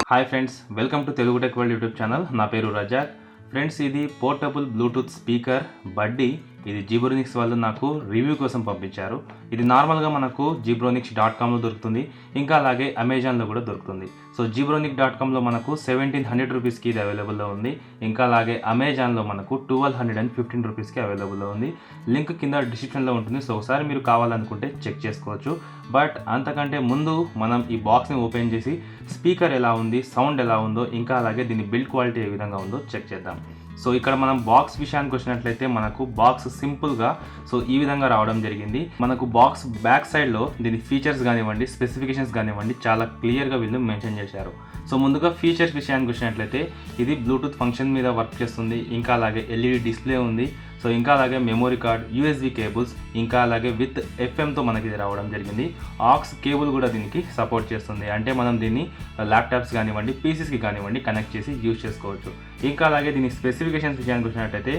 Hi friends, welcome to Telugu tech world YouTube channel. నా పేరు Razak. Friends, ఇది పోర్టబుల్ బ్లూటూత్ స్పీకర్ బడ్డీ. ఇది జీబ్రోనిక్స్ వాళ్ళు నాకు రివ్యూ కోసం పంపించారు. ఇది నార్మల్గా మనకు zebronics.comలో దొరుకుతుంది, ఇంకా అలాగే అమెజాన్లో కూడా దొరుకుతుంది. సో zebronics.comలో మనకు 1700 రూపీస్కి ఇది అవైలబుల్లో ఉంది, ఇంకా అలాగే అమెజాన్లో మనకు 1215 రూపీస్కి అవైలబుల్లో ఉంది. లింక్ కింద డిస్క్రిప్షన్లో ఉంటుంది. సో ఒకసారి మీరు కావాలనుకుంటే చెక్ చేసుకోవచ్చు. బట్ అంతకంటే ముందు మనం ఈ బాక్స్ని ఓపెన్ చేసి స్పీకర్ ఎలా ఉంది, సౌండ్ ఎలా ఉందో, ఇంకా అలాగే దీని బిల్డ్ క్వాలిటీ ఏ విధంగా ఉందో చెక్ చేద్దాం. సో ఇక్కడ మనం బాక్స్ విషయానికి వచ్చినట్లయితే మనకు బాక్స్ సింపుల్గా సో ఈ విధంగా రావడం జరిగింది. మనకు బాక్స్ బ్యాక్ సైడ్లో దీని ఫీచర్స్ కానివ్వండి, స్పెసిఫికేషన్స్ కానివ్వండి చాలా క్లియర్గా వీళ్ళు మెన్షన్ చేశారు. సో ముందుగా ఫీచర్స్ విషయానికి వచ్చినట్లయితే ఇది బ్లూటూత్ ఫంక్షన్ మీద వర్క్ చేస్తుంది, ఇంకా అలాగే ఎల్ఈడి డిస్ప్లే ఉంది. సో ఇంకా అలాగే మెమొరీ కార్డ్, యూఎస్బి కేబుల్స్, ఇంకా అలాగే విత్ ఎఫ్ఎంతో మనకి ఇది రావడం జరిగింది. ఆక్స్ కేబుల్ కూడా దీనికి సపోర్ట్ చేస్తుంది, అంటే మనం దీన్ని ల్యాప్టాప్స్ కానివ్వండి, పీసీస్కి కానివ్వండి కనెక్ట్ చేసి యూజ్ చేసుకోవచ్చు. ఇంకా అలాగే దీని స్పెసిఫికేషన్స్ విషయానికి వచ్చినట్టయితే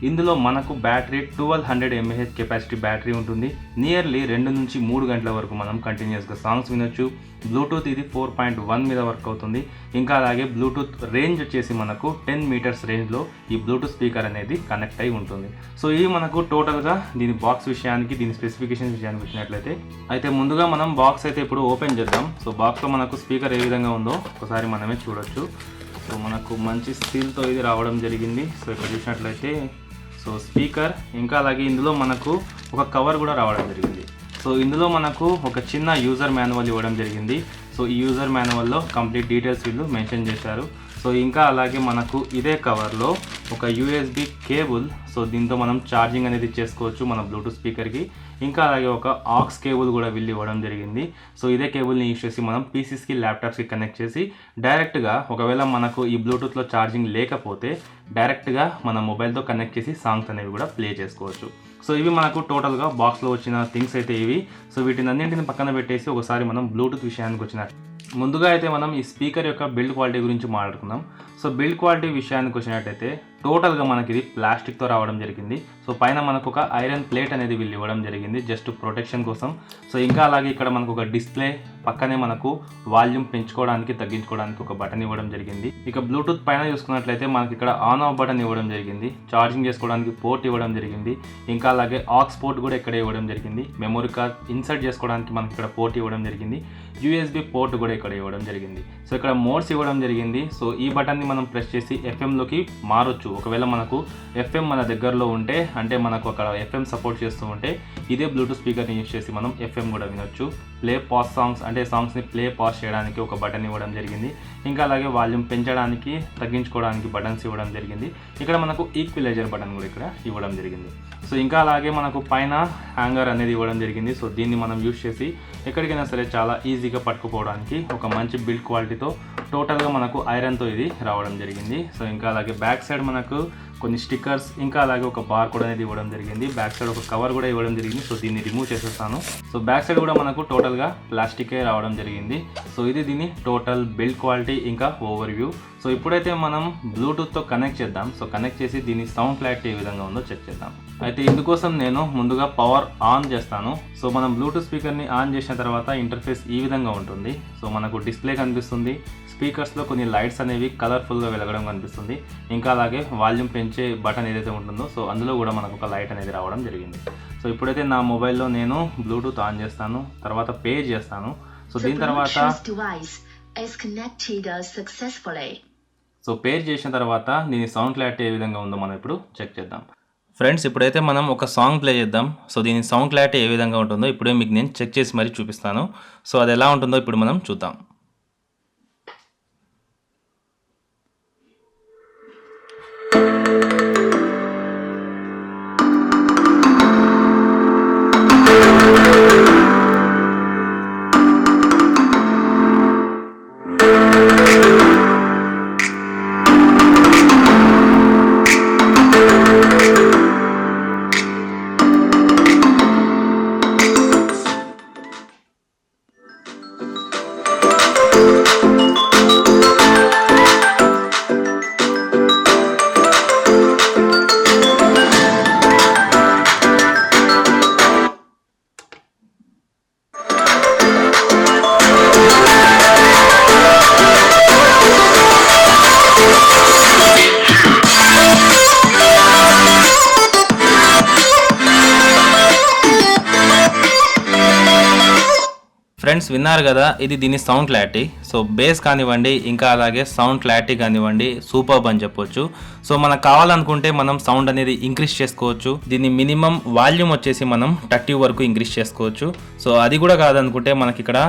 ఇందులో మనకు బ్యాటరీ 1200 mAh కెపాసిటీ బ్యాటరీ ఉంటుంది. నియర్లీ 2 నుంచి 3 గంటల వరకు మనం కంటిన్యూస్గా సాంగ్స్ వినొచ్చు. బ్లూటూత్ ఇది 4.1 మీద వర్క్ అవుతుంది. ఇంకా అలాగే బ్లూటూత్ రేంజ్ వచ్చేసి మనకు 10 మీటర్స్ రేంజ్లో ఈ బ్లూటూత్ స్పీకర్ అనేది కనెక్ట్ అయి ఉంటుంది. సో ఇది మనకు టోటల్గా దీని బాక్స్ విషయానికి, దీని స్పెసిఫికేషన్ విషయానికి వచ్చినట్లయితే అయితే ముందుగా మనం బాక్స్ అయితే ఇప్పుడు ఓపెన్ చేద్దాం. సో బాక్స్లో మనకు స్పీకర్ ఏ విధంగా ఉందో ఒకసారి మనమే చూడొచ్చు. సో మనకు మంచి స్టీల్తో ఇది రావడం జరిగింది. సో ఇక్కడ చూసినట్లయితే సో స్పీకర్, ఇంకా అలాగే ఇందులో మనకు ఒక కవర్ కూడా రావడం జరిగింది. సో ఇందులో మనకు ఒక చిన్న యూజర్ మాన్యువల్ ఇవ్వడం జరిగింది. సో ఈ యూజర్ మాన్యువల్లో కంప్లీట్ డీటెయిల్స్ వీళ్ళు మెన్షన్ చేశారు. సో ఇంకా అలాగే మనకు ఇదే కవర్లో ఒక యూఎస్బి కేబుల్, సో దీంతో మనం ఛార్జింగ్ అనేది చేసుకోవచ్చు మన బ్లూటూత్ స్పీకర్కి. ఇంకా అలాగే ఒక ఆక్స్ కేబుల్ కూడా వీళ్ళు ఇవ్వడం జరిగింది. సో ఇదే కేబుల్ని యూజ్ చేసి మనం పీసీస్కి, ల్యాప్టాప్స్కి కనెక్ట్ చేసి డైరెక్ట్గా ఒకవేళ మనకు ఈ బ్లూటూత్లో ఛార్జింగ్ లేకపోతే డైరెక్ట్గా మన మొబైల్తో కనెక్ట్ చేసి సాంగ్స్ అనేవి కూడా ప్లే చేసుకోవచ్చు. సో ఇవి మనకు టోటల్గా బాక్స్లో వచ్చిన థింగ్స్ అయితే ఇవి. సో వీటిని అన్నింటిని పక్కన పెట్టేసి ఒకసారి మనం బ్లూటూత్ విషయానికి వచ్చిన ముందుగా అయితే మనం ఈ స్పీకర్ యొక్క బిల్డ్ క్వాలిటీ గురించి మాట్లాడుకుందాం. సో బిల్డ్ క్వాలిటీ విషయానికి వచ్చినట్టయితే టోటల్గా మనకి ఇది ప్లాస్టిక్తో రావడం జరిగింది. సో పైన మనకు ఒక ఐరన్ ప్లేట్ అనేది వీళ్ళు ఇవ్వడం జరిగింది జస్ట్ ప్రొటెక్షన్ కోసం. సో ఇంకా అలాగే ఇక్కడ మనకు ఒక డిస్ప్లే, పక్కనే మనకు వాల్యూమ్ పెంచుకోవడానికి, తగ్గించుకోవడానికి ఒక బటన్ ఇవ్వడం జరిగింది. ఇక బ్లూటూత్ పైన చూసుకున్నట్లయితే మనకి ఇక్కడ ఆన్ ఆఫ్ బటన్ ఇవ్వడం జరిగింది, ఛార్జింగ్ చేసుకోవడానికి పోర్ట్ ఇవ్వడం జరిగింది, ఇంకా అలాగే ఆక్స్ పోర్ట్ కూడా ఇక్కడ ఇవ్వడం జరిగింది, మెమొరీ కార్డ్ ఇన్సర్ట్ చేసుకోవడానికి మనకి ఇక్కడ పోర్ట్ ఇవ్వడం జరిగింది, యూఎస్బి పోర్ట్ కూడా ఇక్కడ ఇవ్వడం జరిగింది. సో ఇక్కడ మోడ్స్ ఇవ్వడం జరిగింది. సో ఈ బటన్ని మనం ప్రెస్ చేసి ఎఫ్ఎంలోకి మారొచ్చు. ఒకవేళ మనకు ఎఫ్ఎం మన దగ్గరలో ఉంటే, అంటే మనకు అక్కడ ఎఫ్ఎం సపోర్ట్ చేస్తూ ఉంటే ఇదే బ్లూటూత్ స్పీకర్ని యూజ్ చేసి మనం ఎఫ్ఎం కూడా వినొచ్చు. ప్లే పాస్ సాంగ్స్, అంటే సాంగ్స్ని ప్లే పాస్ చేయడానికి ఒక బటన్ ఇవ్వడం జరిగింది. ఇంకా అలాగే వాల్యూమ్ పెంచడానికి, తగ్గించుకోవడానికి బటన్స్ ఇవ్వడం జరిగింది. ఇక్కడ మనకు ఈక్విలైజర్ బటన్ కూడా ఇక్కడ ఇవ్వడం జరిగింది. సో ఇంకా అలాగే మనకు పైన హ్యాంగర్ అనేది ఇవ్వడం జరిగింది. సో దీన్ని మనం యూజ్ చేసి ఎక్కడికైనా సరే చాలా ఈజీగా పట్టుకుపోవడానికి ఒక మంచి బిల్డ్ క్వాలిటీతో టోటల్గా మనకు ఐరన్తో ఇది రావడం జరిగింది. సో ఇంకా అలాగే బ్యాక్ సైడ్ మనకు కొన్ని స్టిక్కర్స్, ఇంకా అలాగే ఒక బార్ కూడా అనేది ఇవ్వడం జరిగింది. బ్యాక్ సైడ్ ఒక కవర్ కూడా ఇవ్వడం జరిగింది. సో దీన్ని రిమూవ్ చేసేస్తాను. సో బ్యాక్ సైడ్ కూడా మనకు టోటల్గా ప్లాస్టికే రావడం జరిగింది. సో ఇది దీని టోటల్ బిల్డ్ క్వాలిటీ ఇంకా ఓవర్ వ్యూ. సో ఇప్పుడైతే మనం బ్లూటూత్తో కనెక్ట్ చేద్దాం. సో కనెక్ట్ చేసి దీని సౌండ్ క్లారిటీ ఏ విధంగా ఉందో చెక్ చేద్దాం. అయితే ఇందుకోసం నేను ముందుగా పవర్ ఆన్ చేస్తాను. సో మనం బ్లూటూత్ స్పీకర్ని ఆన్ చేసిన తర్వాత ఇంటర్ఫేస్ ఈ విధంగా ఉంటుంది. సో మనకు డిస్ప్లే కనిపిస్తుంది, స్పీకర్స్లో కొన్ని లైట్స్ అనేవి కలర్ఫుల్గా వెలగడం కనిపిస్తుంది, ఇంకా అలాగే వాల్యూమ్ పెంచే బటన్ ఏదైతే ఉంటుందో సో అందులో కూడా మనకు ఒక లైట్ అనేది రావడం జరిగింది. సో ఇప్పుడైతే నా మొబైల్లో నేను బ్లూటూత్ ఆన్ చేస్తాను, తర్వాత పే చేస్తాను. సో దీని తర్వాత సో పేర్ చేసిన తర్వాత దీని సౌండ్ క్లారిటీ ఏ విధంగా ఉందో మనం ఇప్పుడు చెక్ చేద్దాం. ఫ్రెండ్స్, ఇప్పుడైతే మనం ఒక సాంగ్ ప్లే చేద్దాం. సో దీని సౌండ్ క్లారిటీ ఏ విధంగా ఉంటుందో ఇప్పుడే మీకు నేను చెక్ చేసి మరీ చూపిస్తాను. సో అది ఎలా ఉంటుందో ఇప్పుడు మనం చూద్దాం. ఫ్రెండ్స్ విన్నారు కదా, ఇది దీని సౌండ్ క్లారిటీ. సో బేస్ కానివ్వండి, ఇంకా అలాగే సౌండ్ క్లారిటీ కానివ్వండి, సూపర్బ్ అని చెప్పొచ్చు. సో మనకు కావాలనుకుంటే మనం సౌండ్ అనేది ఇంక్రీజ్ చేసుకోవచ్చు. దీని మినిమం వాల్యూమ్ వచ్చేసి మనం 30 వరకు ఇంక్రీజ్ చేసుకోవచ్చు. సో అది కూడా కాదనుకుంటే మనకి ఇక్కడ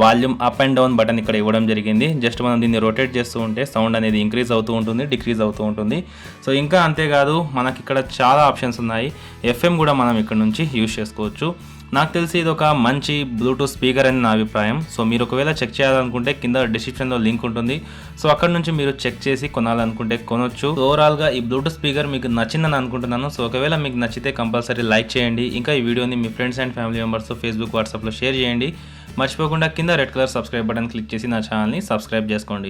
volume up and down button ఇక్కడ ఇవ్వడం జరిగింది. జస్ట్ మనం దీన్ని రొటేట్ చేస్తూ ఉంటే సౌండ్ అనేది ఇంక్రీజ్ అవుతూ ఉంటుంది, డిక్రీజ్ అవుతూ ఉంటుంది. సో ఇంకా అంతేకాదు మనకి ఇక్కడ చాలా ఆప్షన్స్ ఉన్నాయి. FM కూడా మనం ఇక్కడ నుంచి యూజ్ చేసుకోవచ్చు. నాకు తెలిసి ఇది ఒక మంచి బ్లూటూత్ స్పీకర్ అని నా అభిప్రాయం. సో మీరు ఒకవేళ చెక్ చేయాలనుకుంటే కింద డిస్క్రిప్షన్లో లింక్ ఉంటుంది. సో అక్కడ నుంచి మీరు చెక్ చేసి కొనాలనుకుంటే కొనొచ్చు. ఓవరాల్గా ఈ బ్లూటూత్ స్పీకర్ మీకు నచ్చిందని అనుకుంటున్నాను. సో ఒకవేళ మీకు నచ్చితే కంపల్సరీ లైక్ చేయండి. ఇంకా ఈ వీడియోని మీ friends and family members Facebook, వాట్సాప్లో షేర్ చేయండి. మర్చిపోకుండా కింద red colour subscribe button click చేసి నా ఛానల్ని సబ్స్క్రైబ్ చేసుకోండి.